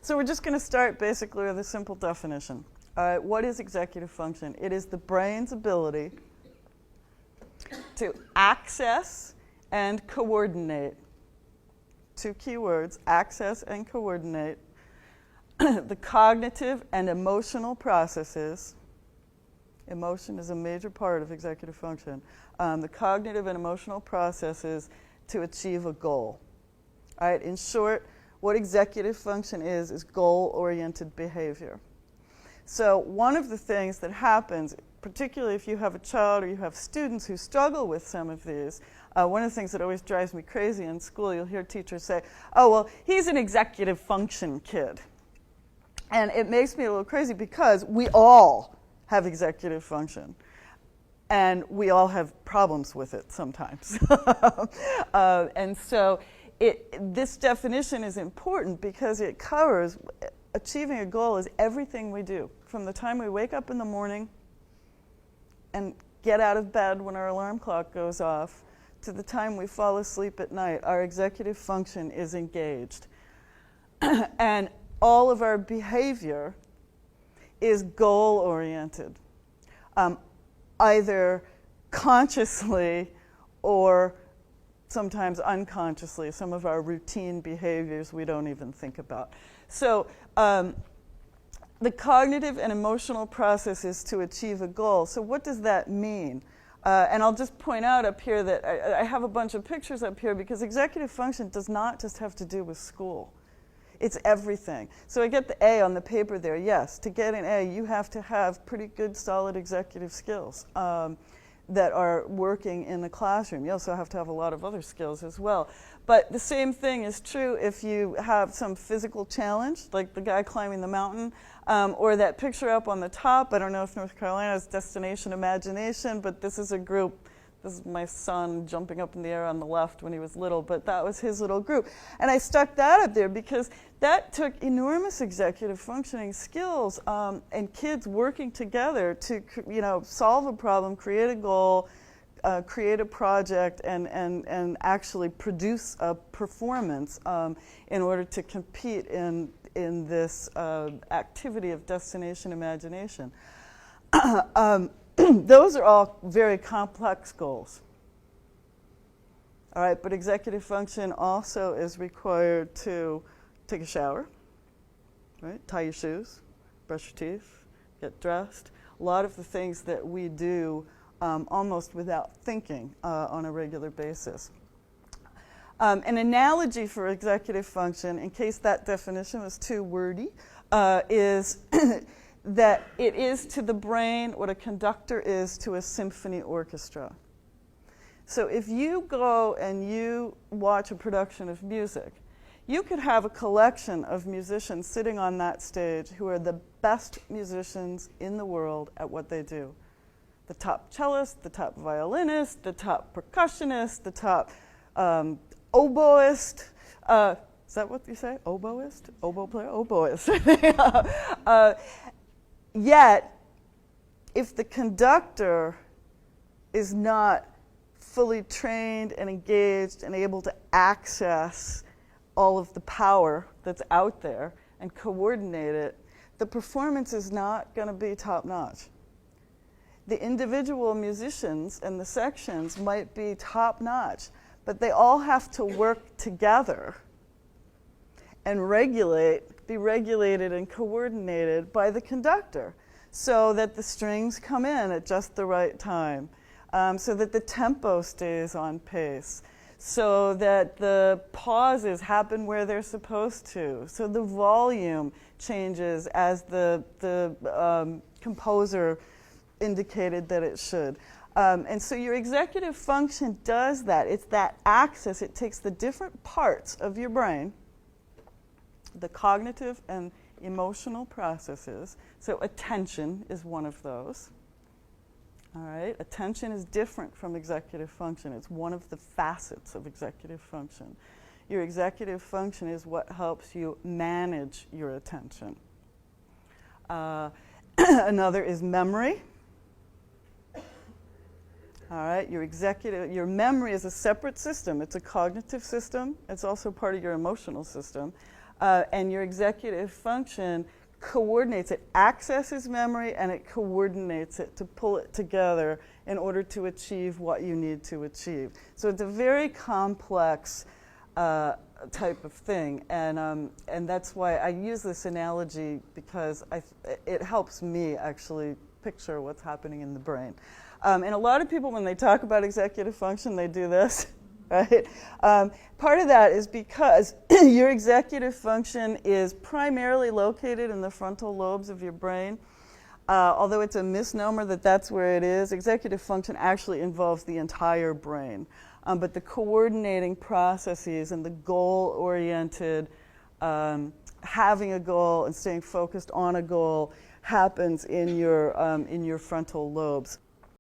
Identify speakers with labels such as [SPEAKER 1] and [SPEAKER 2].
[SPEAKER 1] So we're just going to start basically with a simple definition. All right, what is executive function? It is the brain's ability to access and coordinate, two key words, access and coordinate, the cognitive and emotional processes. Emotion is a major part of executive function. The cognitive and emotional processes to achieve a goal. All right, in short, what executive function is goal-oriented behavior. So one of the things that happens, particularly if you have a child or you have students who struggle with some of these, one of the things that always drives me crazy in school, you'll hear teachers say, oh, well, he's an executive function kid. And it makes me a little crazy because we all have executive function. And we all have problems with it sometimes. And so this definition is important because it covers achieving a goal is everything we do. From the time we wake up in the morning and get out of bed when our alarm clock goes off to the time we fall asleep at night, our executive function is engaged. And all of our behavior is goal-oriented, either consciously or sometimes unconsciously. Some of our routine behaviors we don't even think about. So the cognitive and emotional processes to achieve a goal. So what does that mean? And I'll just point out up here that I have a bunch of pictures up here because executive function does not just have to do with school. It's everything. So I get the A on the paper there. Yes, to get an A, you have to have pretty good, solid executive skills that are working in the classroom. You also have to have a lot of other skills as well. But the same thing is true if you have some physical challenge, like the guy climbing the mountain, or that picture up on the top. I don't know if North Carolina has Destination Imagination, but this is a group. This is my son jumping up in the air on the left when he was little, but that was his little group. And I stuck that up there because that took enormous executive functioning skills and kids working together to solve a problem, create a goal, create a project, and actually produce a performance in order to compete in this activity of destination imagination. Those are all very complex goals. All right, but executive function also is required to take a shower, right? Tie your shoes, brush your teeth, get dressed. A lot of the things that we do almost without thinking on a regular basis. An analogy for executive function, in case that definition was too wordy, is that it is to the brain what a conductor is to a symphony orchestra. So if you go and you watch a production of music, you could have a collection of musicians sitting on that stage who are the best musicians in the world at what they do. The top cellist, the top violinist, the top percussionist, the top oboist. Is that what you say? Oboist? Oboe player? Oboist. Yet, if the conductor is not fully trained and engaged and able to access all of the power that's out there and coordinate it, the performance is not going to be top-notch. The individual musicians and the sections might be top-notch, but they all have to work together and be regulated and coordinated by the conductor so that the strings come in at just the right time, so that the tempo stays on pace, so that the pauses happen where they're supposed to, so the volume changes as the composer indicated that it should. And so your executive function does that. It's that axis. It takes the different parts of your brain, the cognitive and emotional processes. So attention is one of those. All right, attention is different from executive function. It's one of the facets of executive function. Your executive function is what helps you manage your attention. Another is memory. All right, your memory is a separate system. It's a cognitive system. It's also part of your emotional system. And your executive function coordinates it, accesses memory, and it coordinates it to pull it together in order to achieve what you need to achieve. So it's a very complex type of thing, and that's why I use this analogy, because it helps me actually picture what's happening in the brain. And a lot of people, when they talk about executive function, they do this. Right? Part of that is because your executive function is primarily located in the frontal lobes of your brain. Although it's a misnomer that that's where it is, executive function actually involves the entire brain. But the coordinating processes and the goal-oriented, having a goal and staying focused on a goal happens in your frontal lobes.